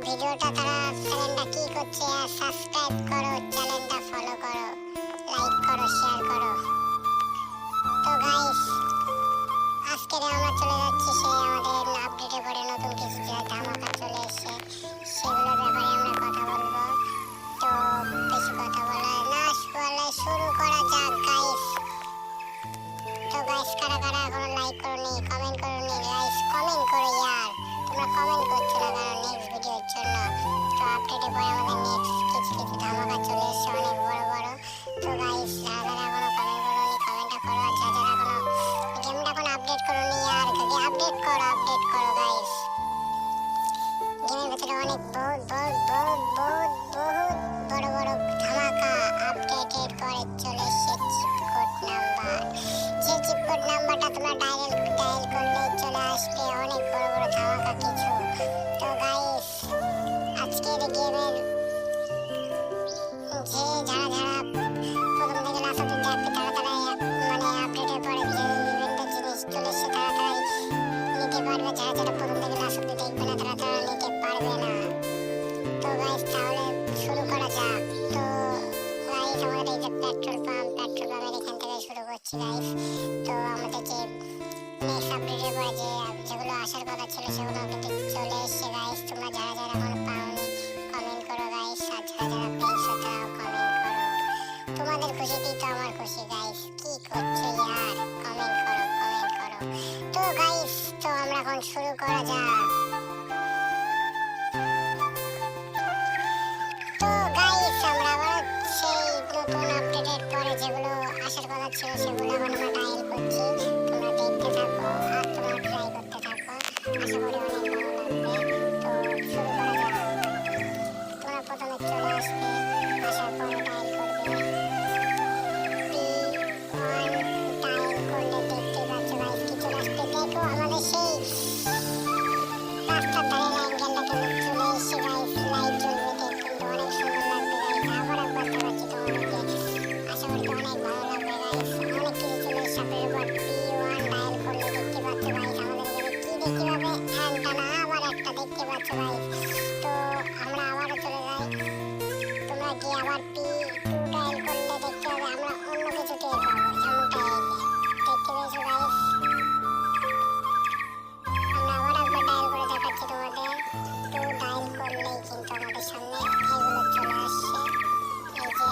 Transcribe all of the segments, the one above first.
ভিডিওটা তারা চ্যানেলটা কি করছে আর সাবস্ক্রাইব করো, চ্যানেলটা ফলো করো, লাইক করো, শেয়ার করো। তো গাইস আজকে আমরা চলে যাচ্ছি সেই আমাদের আপডেটে পরে নতুন কিছু যে ধামাকা চলে এসেছে সেগুলোর ব্যাপারে আমরা কথা বলবো। তো বেশি কথা বলা না বলে শুরু করা যাক গাইস। তো গাইস কারা কারা এখনো লাইক করোনি, কমেন্ট করোনি গাইস, কমেন্ট করো ইয়ার। তোমরা কমেন্ট করছো না কারণ নেক্সট ভিডিওর জন্য। তো আপডেটে পরে আমাদের নেক্সট কিছু ধামাকা চলে এসেছে অনেক বড় বড়। তো গাইস যারা এখনো কমেন্ট করোনি কমেন্টটা করো, আর যারা এখনো গেমটা এখন আপডেট করোনি ইয়ার আপডেট করো গাইস। গেমের ভিতরে অনেক বহুত বড় বড় ধামাকা আপডেটের পরে চলে এসেছে চিপকোড নাম্বার। যে চিপকোড নাম্বারটা তোমরা ডায়াল করলে চলে আসবে অনেক বড় বড় ধামাকা কিছু। তো গাইস আজকের গেমের যে যারা প্রথম থেকে লাস্ট অবধি দেখবে তারা মানে আপডেটের পরে যে ইভেন্টের জিনিস চলে এসেছে তারা নিতে পারবে। যারা প্রথম থেকে লাস্ট অবধি দেখবে না তারা নিতে পারবে না। তো গাইস তাহলে শুরু করা যাক। তো গাইস আমাদের এই যে পেট্রোল পাম্পের এখান থেকে শুরু করছি গাইস। তো আমাদের যে নেক্সট আপডেটের পরে যেগুলো আসার কথা ছিল সেগুলো আপডেটে চলে এসেছে গাইস। তোমরা যারা এখনো পাওনি কমেন্ট করো গাইস, আর যারা পেয়েছো তারাও কমেন্ট করো। তোমাদের খুশিতেই তো আমার খুশি গাইস। কি করছো ইয়ার, কমেন্ট করো। তো গাইস তো আমরা এখন শুরু করা যাক। তো গাইস আমরা আবার সেই নতুন আপডেটের পরে যেগুলো আসার কথা ছিল সেগুলো এখন আমরা ডায়াল করছি। তোমরা দেখতে থাকো আর তোমরা ট্রাই করতে থাকো, আশা করি অনেক ভালো লাগবে। তো শুরু করা যাক। তোমরা প্রথমে চলে আসবে, আসার পরে ডায়াল করবে P1 ডায়াল করলে দেখতে পাচ্ছ গাইস কি চলে আসবে। দেখো আমাদের সেই রাস্তার ধারে অ্যাঙ্গেলটা কিন্তু চলে এসেছে গাইস। লাইট জ্বলবে দেখতে অনেক সুন্দর লাগবে গাইস। আবার একবার দেখাচ্ছি তোমাদেরকে, আশা করি তো অনেক ভালো লাগবে গাইস। অনেক কিছু চলে এসেছে আপনার উপর। P1 ডায়াল করলে দেখতে পাচ্ছ গাইস আমাদের এখানে কি দেখতে পাবে, অ্যান্টেনা আবার একটা দেখতে পাচ্ছ গাইস। তো আমরা আবারও চলে যাই। তোমরা গিয়ে আবার P2 ডায়াল করলে দেখতে পাবে আমরা অন্য কিছু টের পাবো, যেমনটা এই দেখতে পেয়েছো গাইস। আমরা আবার একবার ডায়াল করে দেখাচ্ছি তোমাদের। 2 ডায়াল করলেই কিন্তু আমাদের সামনে এগুলো চলে আসছে। এই যে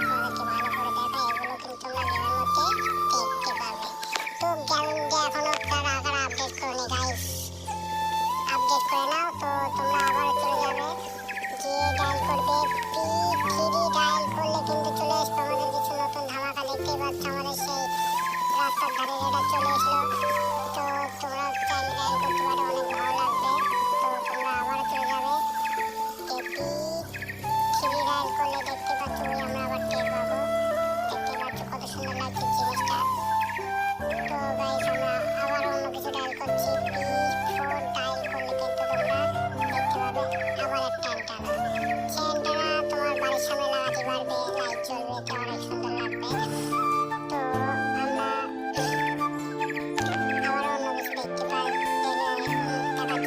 তোমাদেরকে ভালো করে দেখা, এগুলো কিন্তু তোমরা গেমের মধ্যে দেখতে পাবে। তো গেমটা এখনো কারা আপডেট করোনি গাইস, আপডেট করে নাও। তো তোমরা আবার চলে যাবে, গিয়ে ডায়াল করবে P3 ডায়াল করলে কিন্তু চলে আসবে আমাদের কিছু নতুন ধামাকা। দেখতেই পাচ্ছ আমাদের সেই রাস্তার ধারে এটা চলে এসলো। তো তোমরা চাইলে ডায়াল করতে পারো, অনেক ভালো লাগবে। তো তোমরা আবার চলে যাবে, P3 ডায়াল করলে দেখতে পাচ্ছ ওই আমরা আবার টের পাবো। দেখতে পাচ্ছ কত সুন্দর লাগছে জিনিসটা। তো গাইস আমরা আবার অন্য কিছু ডায়াল করছি, P4 ডায়াল করলে কিন্তু তোমরা দেখতে পাবে আবার একটা অ্যান্টেনা। সেই অ্যান্টেনা তোমার বাড়ির সামনে লাগাতে পারবে, লাইট জ্বলবে, তো অনেক সুন্দর লাগবে। তো আমরা আবার অন্য কিছু দেখাচ্ছি তোমাদের।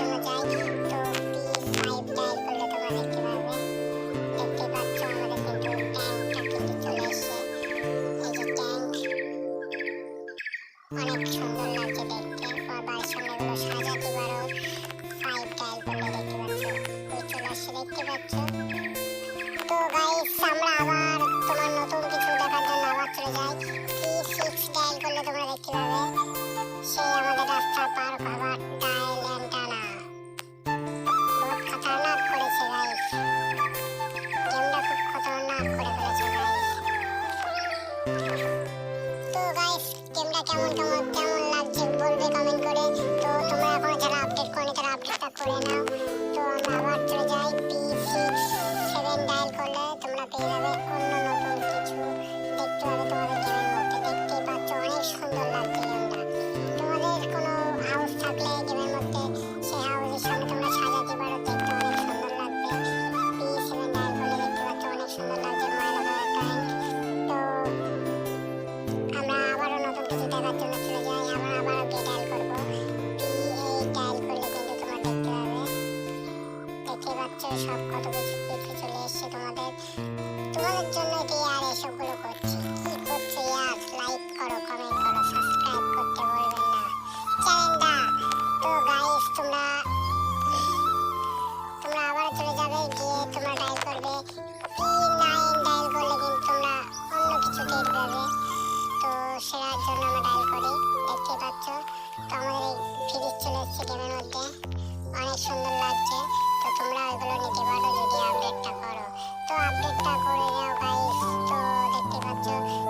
নিতে পারো যদি আপডেটটা করো। তো আপডেটটা করে নাও গাইস। তো দেখতে পাচ্ছ,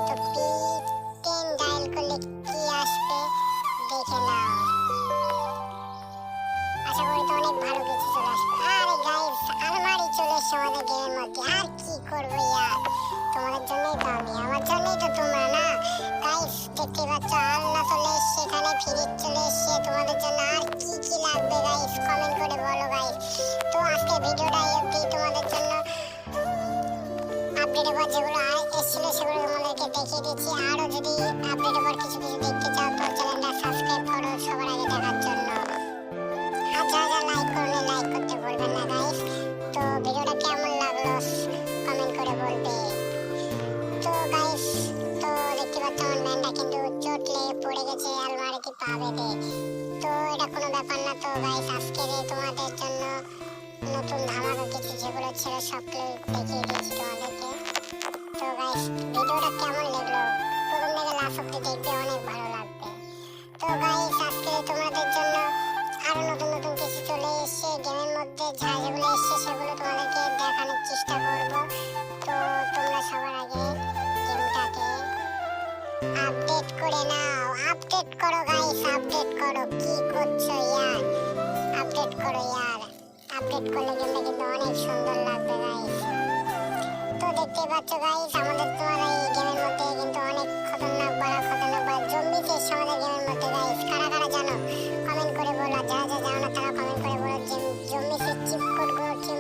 তো P10 ডায়াল করলে কি আসবে দেখে নাও। আশা করি তো অনেক ভালো কিছু চলে আসবে। আরে গাইস, আলমারি চলে এসছে আমাদের গেমের মধ্যে। আর কি করবো ইয়ার, তোমাদের জন্যই তো আমি, আমার জন্যই তো তোমরা না গাইস। দেখতে পাচ্ছ আলনা চলে এসছে, এখানে ফ্রিজ চলে এসছে তোমাদের জন্য। আর কি কি লাগবে গাইস কমেন্ট করে বলো গাইস। তো আজকে ভিডিওটা এই অবধি, তোমাদের জন্য আপডেট এবার যেগুলো এসেছিল সেগুলো তোমাদেরকে দেখিয়ে দিচ্ছি। আরও যদি আপডেট এবার কিছু কিছু দেখতে চাও তো চ্যানেলটা সাবস্ক্রাইব করো সবার আগে দেখার জন্য। আর যারা লাইক করলে লাইক করতে ভুলবেন না গাইস। তো ভিডিওটা কেমন লাগলো কমেন্ট করে বলবে। তো গাইস, তো দেখতে পাচ্ছ আমার ম্যানটা কিন্তু চটলে পড়ে গেছে আলমারিতে পা বেঁধে। তো এটা কোনো ব্যাপার না। তো গাইস আজকে তোমাদের জন্য নতুন ধামাকা কিছু যেগুলো ছিল সবগুলো দেখিয়ে দিয়েছি তোমাদেরকে। তো গাইস ভিডিওটা কেমন লাগলো প্রথম থেকে লাস্ট অব্দি দেখবে, অনেক ভালো লাগবে। তো গাইস আজকে তোমাদের জন্য আরো নতুন নতুন কিছু চলে এসেছে গেমের মধ্যে, যা যেগুলো এসছে সেগুলো তোমাদেরকে দেখানোর চেষ্টা করব। তো তোমরা সবার আগে গেমটাকে আপডেট করে নাও। আপডেট করো গাইস, আপডেট করো। কি করছো ইয়ার, আপডেট করো ইয়ার। আপডেট করলে গেমটা কিন্তু অনেক সুন্দর লাগবে গাইস। তো দেখতে পাচ্ছ গাইস আমাদের তোমার এই গেমের মধ্যে কিন্তু অনেক খতরনাক বড় জম্বিস এসছে আমাদের গেমের মধ্যে গাইস। কারা কারা জানো কমেন্ট করে বলো, যারা যারা জানো না তারা কমেন্ট করে বলো। জম্বিসের চিপ কোডগুলো চিপ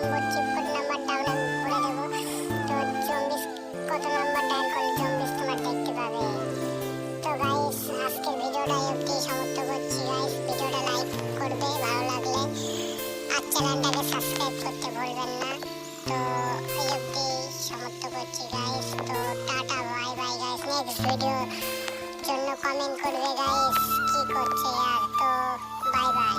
কোড নাম্বার ডাউন বলে দেবো। তো জম্বিস কত নাম্বার ডায়াল করলে জম্বিস তোমার দেখতে পাবে। তো গাইস আজকের ভিডিওটা এই অবধি সমাপ্ত করছি গাইস। ভিডিওটা লাইক করবে ভালো লাগলে, আর চ্যানেলটাকে সাবস্ক্রাইব করতে ভুলবেন না। তো এই অবধি সমাপ্ত করছি গাইস। তো tata bye bye guys. Next video জন্য কমেন্ট করবে গাইস কি করছে আর। তো বাই বাই।